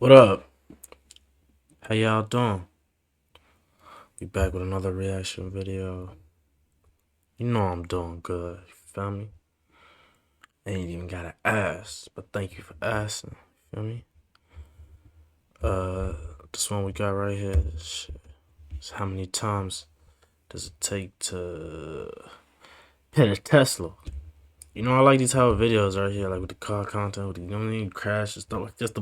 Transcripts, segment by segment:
What up? How y'all doing? We back with another reaction video. You know I'm doing good. You feel me? Ain't even gotta ask, but thank you for asking. You feel me? This one we got right here. Shit. How many times does it take to hit a Tesla? You know I like these type of videos right here, like with the car content, with the, you know what I mean, crash and stuff like just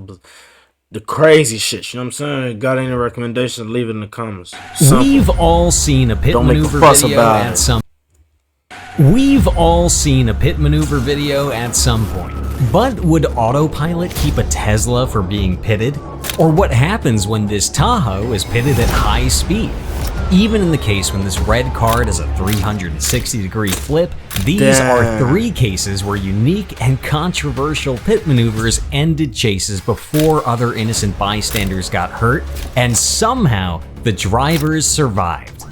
the crazy shit. You know what I'm saying? Got any recommendations? Leave it in the comments. Simple. We've all seen a pit maneuver video at some. We've all seen a pit maneuver video at some point. But would autopilot keep a Tesla for being pitted? Or what happens when this Tahoe is pitted at high speed? Even in the case when this red car does a 360-degree flip, these are three cases where unique and controversial pit maneuvers ended chases before other innocent bystanders got hurt, and somehow the drivers survived.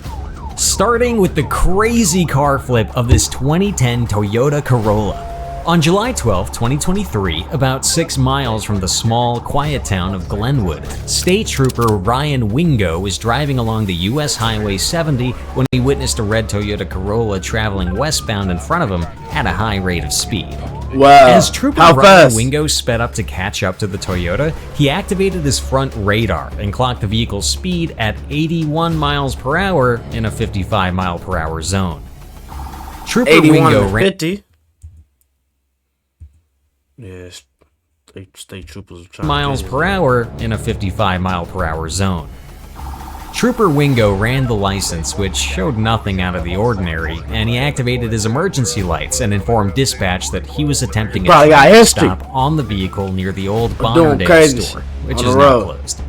Starting with the crazy car flip of this 2010 Toyota Corolla. On July 12, 2023, about 6 miles from the small, quiet town of Glenwood, State Trooper Ryan Wingo was driving along the US Highway 70 when he witnessed a red Toyota Corolla traveling westbound in front of him at a high rate of speed. Wow. As Trooper Ryan Wingo sped up to catch up to the Toyota, he activated his front radar and clocked the vehicle's speed at 81 miles per hour in a 55 mile per hour zone. Trooper 81 Wingo to 50. Yeah, state troopers are trying miles per hour in a 55 mile per hour zone. Trooper Wingo ran the license, which showed nothing out of the ordinary, and he activated his emergency lights and informed dispatch that he was attempting a stop on the vehicle near the old Bonnerdale store, which is now closed.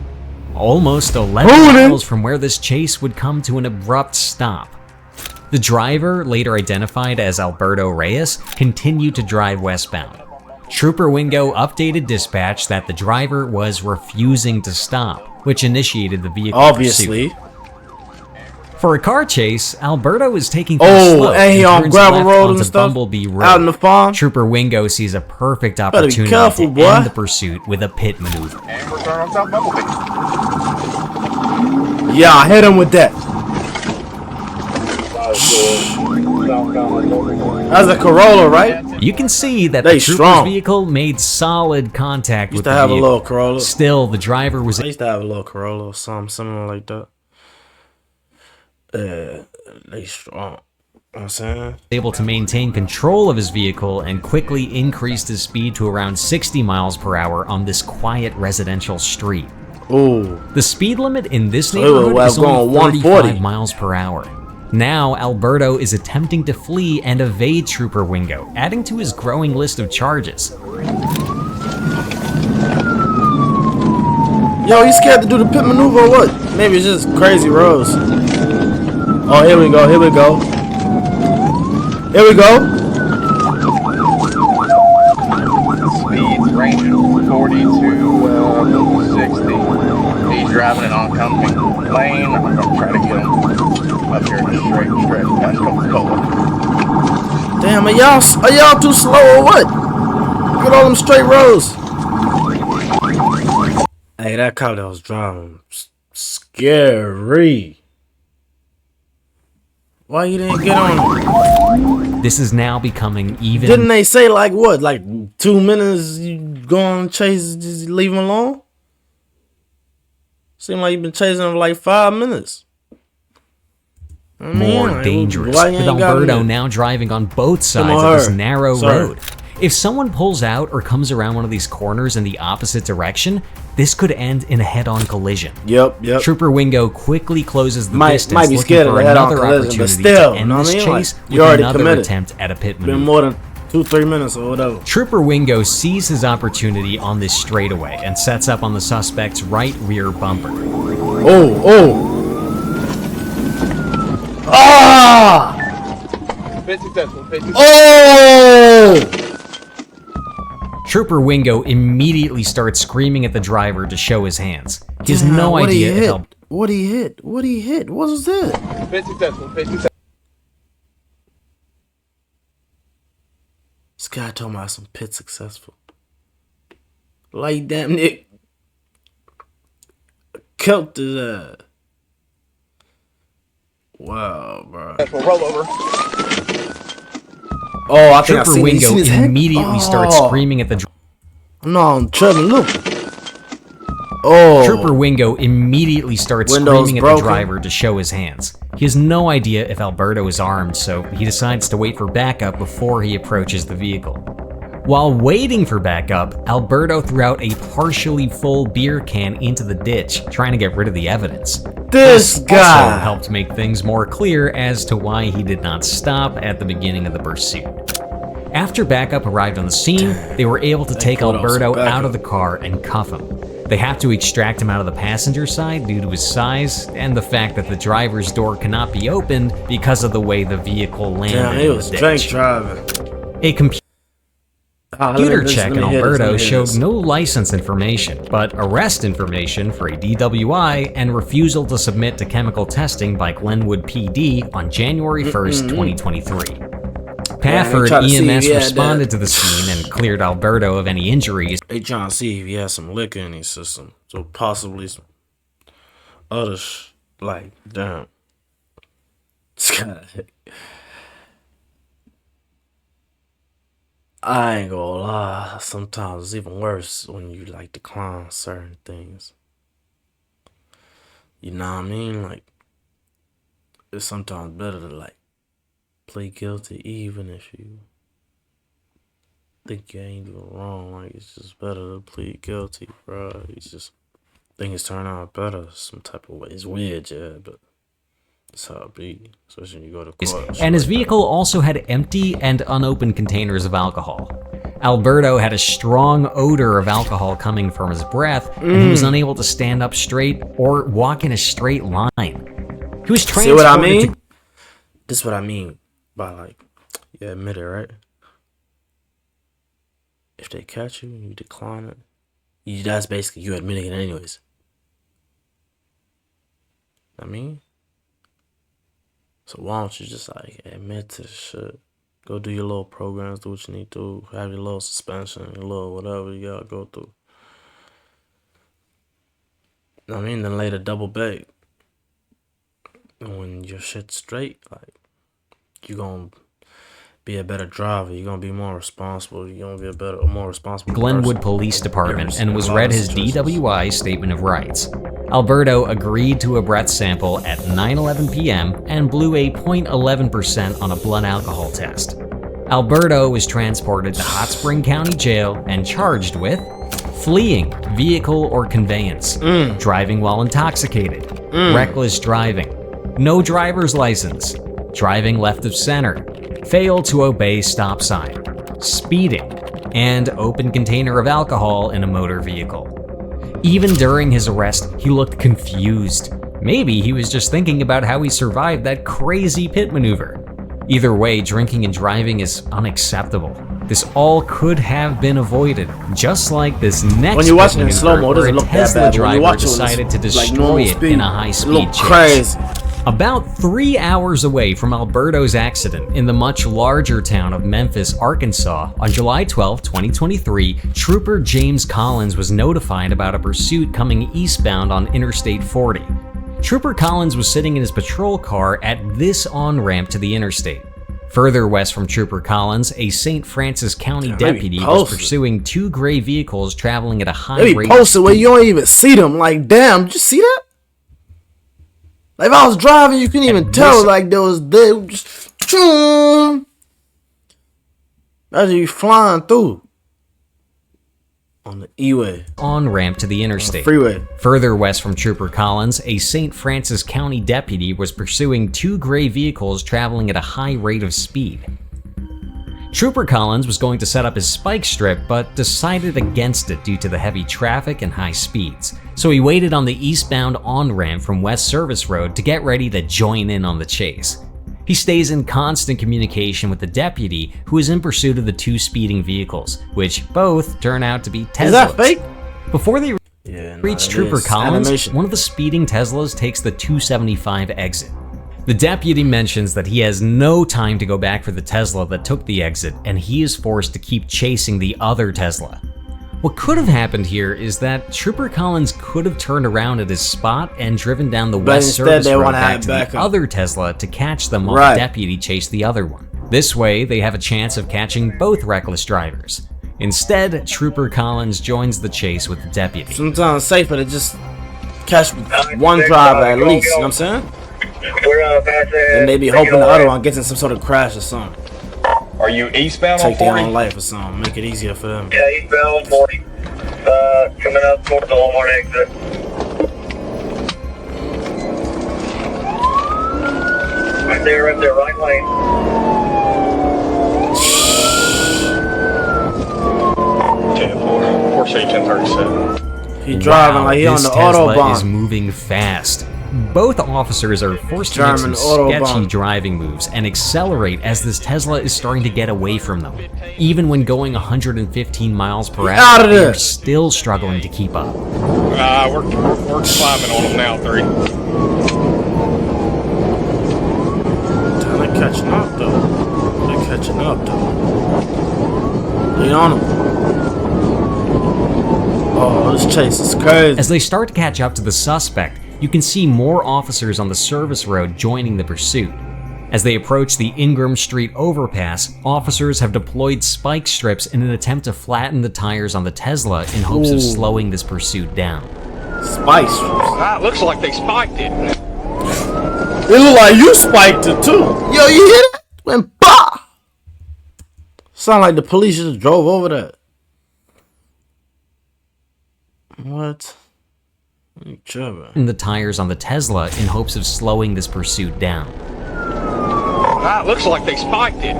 Almost 11 miles from where this chase would come to an abrupt stop. The driver, later identified as Alberto Reyes, continued to drive westbound. Trooper Wingo updated dispatch that the driver was refusing to stop, which initiated the vehicle pursuit. For a car chase, Alberto is taking things slow and he on gravel road and stuff Bumblebee Road. Out in the farm. Trooper Wingo sees a perfect opportunity to end the pursuit with a pit maneuver. And we're turning on South Bumblebee. Yeah, I hit him with that. That's a Corolla, right? You can see that the trooper's vehicle made solid contact with the vehicle. Used to have a little Corolla. Still, the driver was... I used to have a little Corolla or something similar like that. They strong. You know what I'm saying? Able to maintain control of his vehicle and quickly increased his speed to around 60 miles per hour on this quiet residential street. Ooh. The speed limit in this neighborhood is only 35 miles per hour. Now, Alberto is attempting to flee and evade Trooper Wingo, adding to his growing list of charges. Yo, you scared to do the pit maneuver or what? Maybe it's just crazy roads. Oh, here we go, here we go. Here we go. Speeds ranging from 40 to 60. He's driving an oncoming lane. I'm going to try to get him up here in the straight stretch past Coca-Cola. Damn, are y'all too slow or what? Look at all them straight roads. Hey, that car that was driving, scary. Why you didn't get on? This is now becoming even... Didn't they say like what? Like 2 minutes you go on chase, just leave him alone? Seemed like you've been chasing him for like 5 minutes. More dangerous, with Alberto now driving on both sides of this narrow road. If someone pulls out or comes around one of these corners in the opposite direction, this could end in a head-on collision. Yep. Trooper Wingo quickly closes the distance, might be scared looking for another opportunity to end this chase with another attempt at a pit maneuver. Been more than 2-3 minutes or whatever. Trooper Wingo sees his opportunity on this straightaway and sets up on the suspect's right rear bumper. Oh! Ah! Oh! Trooper Wingo immediately starts screaming at the driver to show his hands. He has no idea if help. What he hit? What was that? This guy talking about some pit successful. Like damn Nick. killed his ass. Wow, bro. Roll over. Oh, I think I Trooper seen Wingo his head. immediately starts screaming at the No, I'm tripping. Look. Oh. Trooper Wingo immediately starts Windows screaming at the broken. driver to show his hands. He has no idea if Alberto is armed, so he decides to wait for backup before he approaches the vehicle. While waiting for backup, Alberto threw out a partially full beer can into the ditch, trying to get rid of the evidence. This Also guy helped make things more clear as to why he did not stop at the beginning of the pursuit. After backup arrived on the scene, they were able to take Alberto out of the car and cuff him. They have to extract him out of the passenger side due to his size and the fact that the driver's door cannot be opened because of the way the vehicle landed Damn, he in was the drink ditch. driving. A computer check on Alberto showed this. no license information, but arrest information for a DWI and refusal to submit to chemical testing by Glenwood PD on January 1st, 2023. Pafford EMS responded to the scene and cleared Alberto of any injuries. They trying to see if he has some liquor in his system. So possibly some other like, damn. This guy. I ain't gonna lie. Sometimes it's even worse when you like decline certain things. You know what I mean? Like, it's sometimes better to like play guilty even if you think you ain't doing wrong. Like, it's just better to plead guilty, bro. It's just things turn out better some type of way. It's weird, yeah, but that's how it be, especially when you go to court. And his vehicle also had empty and unopened containers of alcohol. Alberto had a strong odor of alcohol coming from his breath, and he was unable to stand up straight or walk in a straight line. He was transported. See what I mean? This is what I mean by like, you admit it, right? If they catch you and you decline it, that's basically you admitting it anyways. I mean, so why don't you just like admit to the shit? Go do your little programs, do what you need to, have your little suspension, your little whatever you gotta go through. I mean, then later double back. And when your shit's straight, like, you're gonna be a better driver, you're gonna be more responsible, you're gonna be a more responsible Glenwood person. Police Department and was read his DWI statement of rights. Alberto agreed to a breath sample at 9:11 p.m. and blew a 0.11% on a blood alcohol test. Alberto was transported to Hot Spring County Jail and charged with fleeing vehicle or conveyance, driving while intoxicated, reckless driving, no driver's license, driving left of center, failed to obey stop sign, speeding, and open container of alcohol in a motor vehicle. Even during his arrest, he looked confused. Maybe he was just thinking about how he survived that crazy pit maneuver. Either way, drinking and driving is unacceptable. This all could have been avoided, just like this next when you're watching pit in slow mo, maneuver it doesn't where a look that Tesla bad. When you driver watch it, decided to like destroy normal it speed, in a high-speed look chase. crazy. About 3 hours away from Alberto's accident in the much larger town of Memphis, Arkansas, on July 12, 2023, Trooper James Collins was notified about a pursuit coming eastbound on Interstate 40. Trooper Collins was sitting in his patrol car at this on-ramp to the interstate. Further west from Trooper Collins, a St. Francis County deputy was pursuing 2 gray vehicles traveling at a high rate. They be posted where you don't even see them. Like, damn, did you see that? Like, if I was driving, you couldn't even tell. Like, they just, as you flying through on the E-way, on-ramp to the interstate. Freeway. Further west from Trooper Collins, a St. Francis County deputy was pursuing 2 gray vehicles traveling at a high rate of speed. Trooper Collins was going to set up his spike strip, but decided against it due to the heavy traffic and high speeds. So he waited on the eastbound on-ramp from West Service Road to get ready to join in on the chase. He stays in constant communication with the deputy, who is in pursuit of the 2 speeding vehicles, which both turn out to be Teslas. Is that fake? Before they reach Trooper Collins, animation. one of the speeding Teslas takes the 275 exit. The deputy mentions that he has no time to go back for the Tesla that took the exit, and he is forced to keep chasing the other Tesla. What could have happened here is that Trooper Collins could have turned around at his spot and driven down the west service road back to the other Tesla to catch them while the deputy chased the other one. This way, they have a chance of catching both reckless drivers. Instead, Trooper Collins joins the chase with the deputy. Sometimes it's safer to just catch one driver at least, you know what I'm saying? And maybe hoping the other one gets in some sort of crash or something. Are you eastbound Take on 40? their own life or something, make it easier for them. Yeah, eastbound 40. Coming up towards the Walmart exit. Right there, right lane. Four C 1037. He driving like he on the Tesla Autobahn. is moving fast. Both officers are forced to make some sketchy driving moves and accelerate as this Tesla is starting to get away from them. Even when going 115 miles per hour, they're still struggling to keep up. We're climbing on them now, 3. They're catching up though. They're catching up though. They on them. Oh, this chase is crazy. As they start to catch up to the suspect, you can see more officers on the service road joining the pursuit. As they approach the Ingram Street overpass, officers have deployed spike strips in an attempt to flatten the tires on the Tesla in hopes of slowing this pursuit down. Spike strips? It looks like they spiked it. It look like you spiked it too. Yo, you hear that? Went bah! Sound like the police just drove over that. What? In the tires on the Tesla in hopes of slowing this pursuit down. It looks like they spiked it.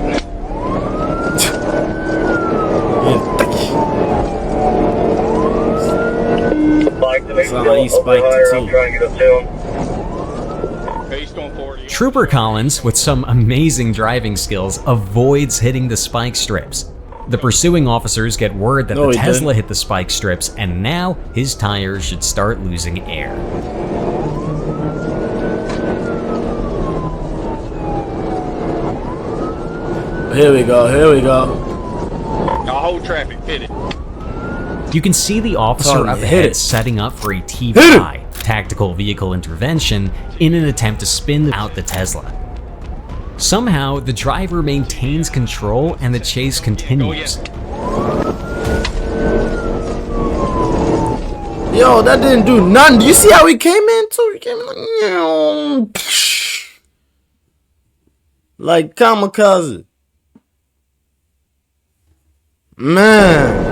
Sound like he spiked it too. Trooper Collins, with some amazing driving skills, avoids hitting the spike strips. The pursuing officers get word that the Tesla hit the spike strips, and now his tires should start losing air. Here we go, here we go. Tahoe traffic, hit it. You can see the officer up ahead setting up for a TVI, tactical vehicle intervention, in an attempt to spin out the Tesla. Somehow, the driver maintains control and the chase continues. Yo, that didn't do nothing. Do you see how he came in too? He came in like kamikaze. Man.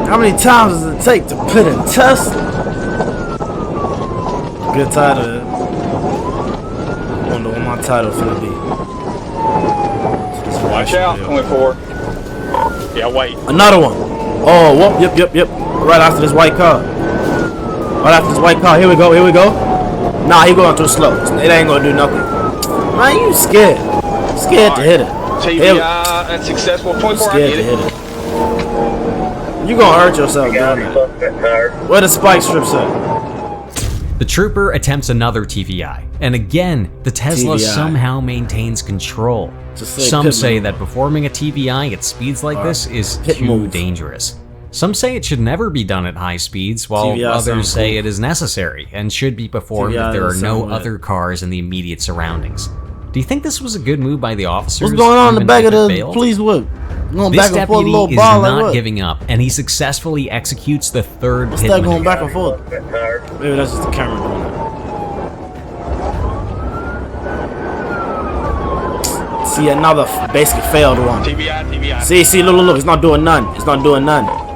How many times does it take to pit a Tesla? Get tired of it. Wonder what my title finna be. Watch out, 24. Yeah, wait. Another one. Oh, whoop, yep. Right after this white car. Right after this white car. Here we go. Nah, he going too slow. It ain't gonna do nothing. Man, you scared. Scared to hit it. TVI unsuccessful. 24. Scared to hit it. You gonna hurt yourself doing that. Where the spike strips at? The trooper attempts another TVI, and again, the Tesla somehow maintains control. Some say that performing a TVI at speeds like this is too dangerous. Some say it should never be done at high speeds, while others say it is necessary and should be performed if there are no other cars in the immediate surroundings. Do you think this was a good move by the officers? What's going on in the back of the police whip? This deputy is not giving up, and he successfully executes the third pit maneuver. Going back and forth? Maybe that's just the camera doing that. See, another basically failed one. TVI. See, look, it's not doing none.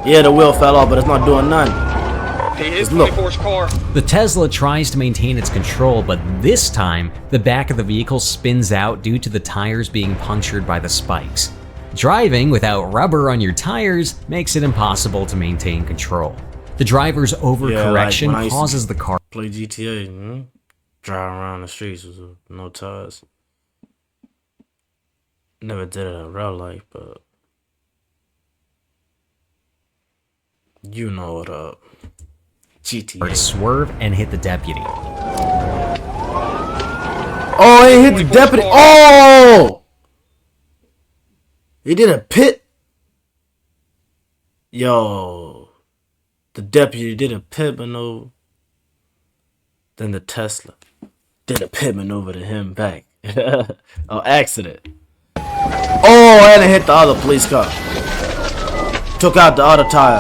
Yeah, the wheel fell off, but it's not doing none. Look. The Tesla tries to maintain its control, but this time, the back of the vehicle spins out due to the tires being punctured by the spikes. Driving without rubber on your tires makes it impossible to maintain control. The driver's overcorrection causes the car to play GTA, drive around the streets with no tires. Never did it in real life, but you know what up. GTA. Swerve and hit the deputy. Oh, he hit the deputy. Oh! He did a pit. Yo, the deputy did a pit maneuver. Then the Tesla did a pit maneuver to him back. Oh, accident. Oh, and it hit the other police car. Took out the other tire.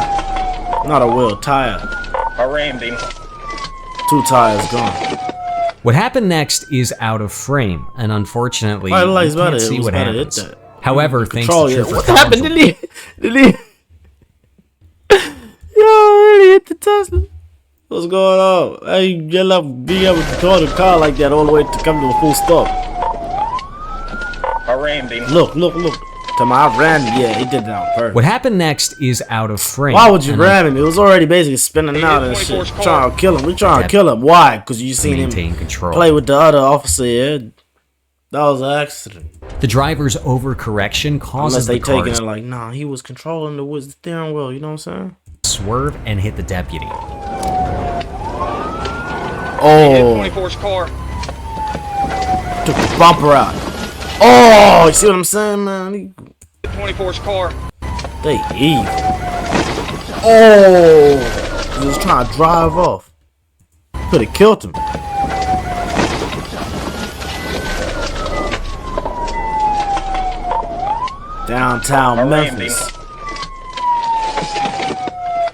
Not a wheel, tire. I rammed him. 2 tires gone. What happened next is out of frame, and unfortunately, we can't see what happens. However, thanks to Trooper what happened? Did he? Yo, he hit the Tesla. What's going on? Hey, you love being able to control the car like that all the way to come to a full stop. I rammed him. Look. To my ran, yeah, he did that on purpose. What happened next is out of frame. Why would you ram him? It was already basically spinning out and shit. Trying to kill him. We trying to kill him. Why? Because you seen him play with the other officer here. That was an accident. The driver's overcorrection causes the car taking to it like, nah, he was controlling the steering wheel. You know what I'm saying? Swerve and hit the deputy. Oh. 24's car. Took the bumper out. Oh, you see what I'm saying, man? 24's car. They evil. Oh, he was trying to drive off. Could have killed him. Downtown Memphis.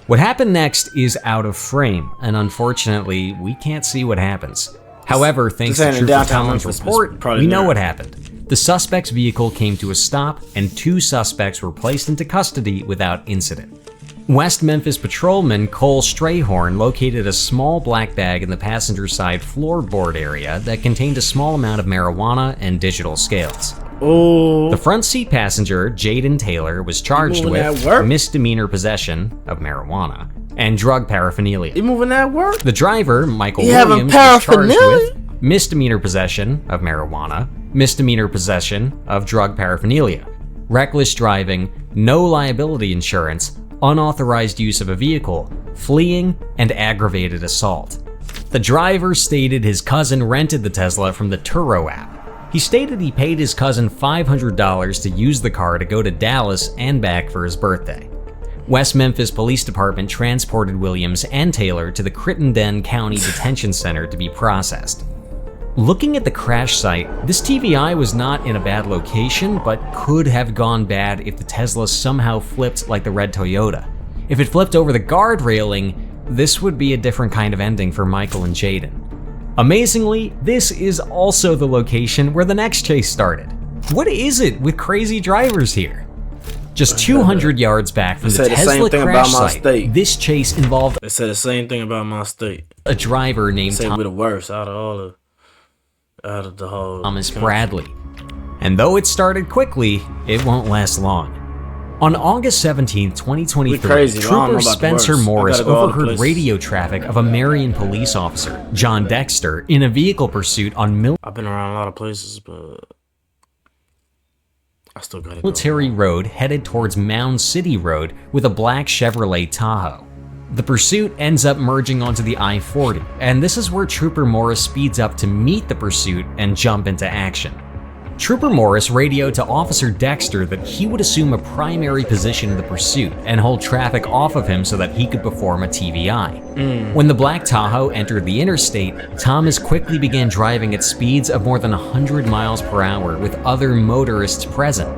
What happened next is out of frame, and unfortunately, we can't see what happens. However, thanks to Trooper Collins' report, we know what happened. The suspect's vehicle came to a stop, and 2 suspects were placed into custody without incident. West Memphis patrolman Cole Strayhorn located a small black bag in the passenger side floorboard area that contained a small amount of marijuana and digital scales. Oh. The front seat passenger, Jaden Taylor, was charged with misdemeanor possession of marijuana and drug paraphernalia. You moving that work? The driver, Michael Williams, was charged with misdemeanor possession of marijuana, misdemeanor possession of drug paraphernalia, reckless driving, no liability insurance, unauthorized use of a vehicle, fleeing, and aggravated assault. The driver stated his cousin rented the Tesla from the Turo app. He stated he paid his cousin $500 to use the car to go to Dallas and back for his birthday. West Memphis Police Department transported Williams and Taylor to the Crittenden County Detention Center to be processed. Looking at the crash site, this TVI was not in a bad location, but could have gone bad if the Tesla somehow flipped like the red Toyota. If it flipped over the guard railing, this would be a different kind of ending for Michael and Jaden. Amazingly, this is also the location where the next chase started. What is it with crazy drivers here? Just 200 yards back from the Tesla crash site, this chase involved They said the same thing about my state. A driver named we're the worst out of the whole Thomas Bradley. And though it started quickly, it won't last long. On August 17, 2023, Trooper Spencer Morris overheard radio traffic of a Marion police officer, John Dexter, in a vehicle pursuit on I've been around a lot of places, but I still gotta Military Road headed towards Mound City Road with a black Chevrolet Tahoe. The pursuit ends up merging onto the I-40, and this is where Trooper Morris speeds up to meet the pursuit and jump into action. Trooper Morris radioed to Officer Dexter that he would assume a primary position in the pursuit and hold traffic off of him so that he could perform a TVI. When the black Tahoe entered the interstate, Thomas quickly began driving at speeds of more than 100 miles per hour with other motorists present.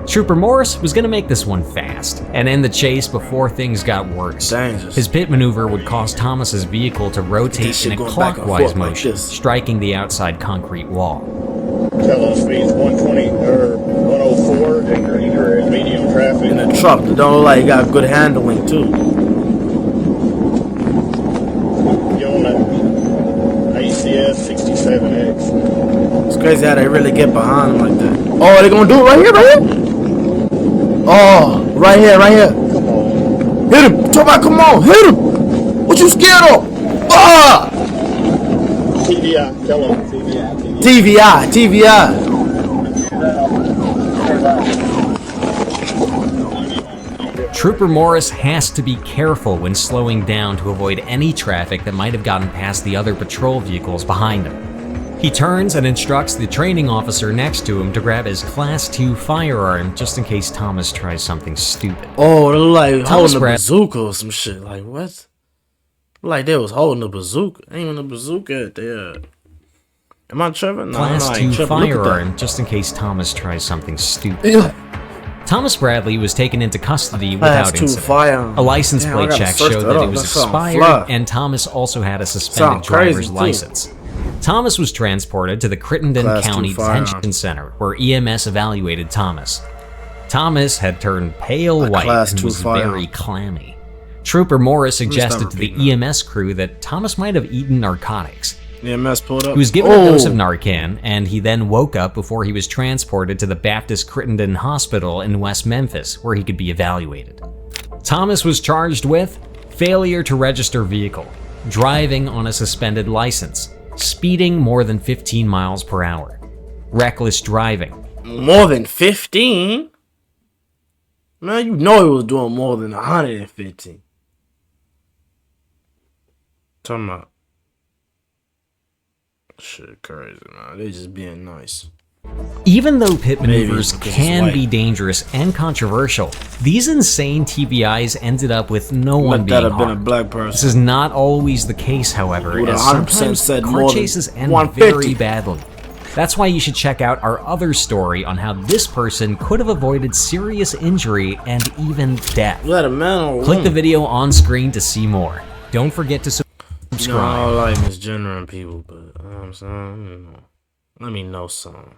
Trooper Morris was going to make this one fast and end the chase before things got worse. His pit maneuver would cause Thomas's vehicle to rotate in a clockwise motion, striking the outside concrete wall. Tell us speeds 120 or 104 and you're in medium traffic. In a truck that don't look like you got good handling too. You on that ACS 67X. It's crazy how they really get behind them like that. Oh, they gonna do it right here? Oh, right here. Come on. Hit him! Come on, hit him! What you scared of? Ah! TVI, tell them TVI. TVI. Trooper Morris has to be careful when slowing down to avoid any traffic that might have gotten past the other patrol vehicles behind him. He turns and instructs the training officer next to him to grab his Class II firearm just in case Thomas tries something stupid. Oh, they're like holding a bazooka or some shit. Like, what? Like they was holding a bazooka. Aiming a bazooka at there. Am I tripping? No, Class II firearm just in case Thomas tries something stupid. Thomas Bradley was taken into custody without incident. A license plate check showed that it was expired, and Thomas also had a suspended driver's license. Thomas was transported to the Crittenden County Detention Center, where EMS evaluated Thomas. Thomas had turned pale white and was very clammy. Trooper Morris suggested to the EMS crew that Thomas might have eaten narcotics. EMS pulled up. He was given a dose of Narcan, and he then woke up before he was transported to the Baptist Crittenden Hospital in West Memphis, where he could be evaluated. Thomas was charged with failure to register vehicle, driving on a suspended license, speeding more than 15 miles per hour, reckless driving. More than 15? Man, you know he was doing more than 115. Talking about shit crazy, man. They just being nice. Even though pit maneuvers can be dangerous and controversial, these insane TVIs ended up with no one being harmed. Been a black person. This is not always the case, however, as sometimes car chases end very badly. That's why you should check out our other story on how this person could have avoided serious injury and even death. Click the video on screen to see more. Don't forget to subscribe. You know, I don't like misgendering people, but I'm saying, you know, let me know something.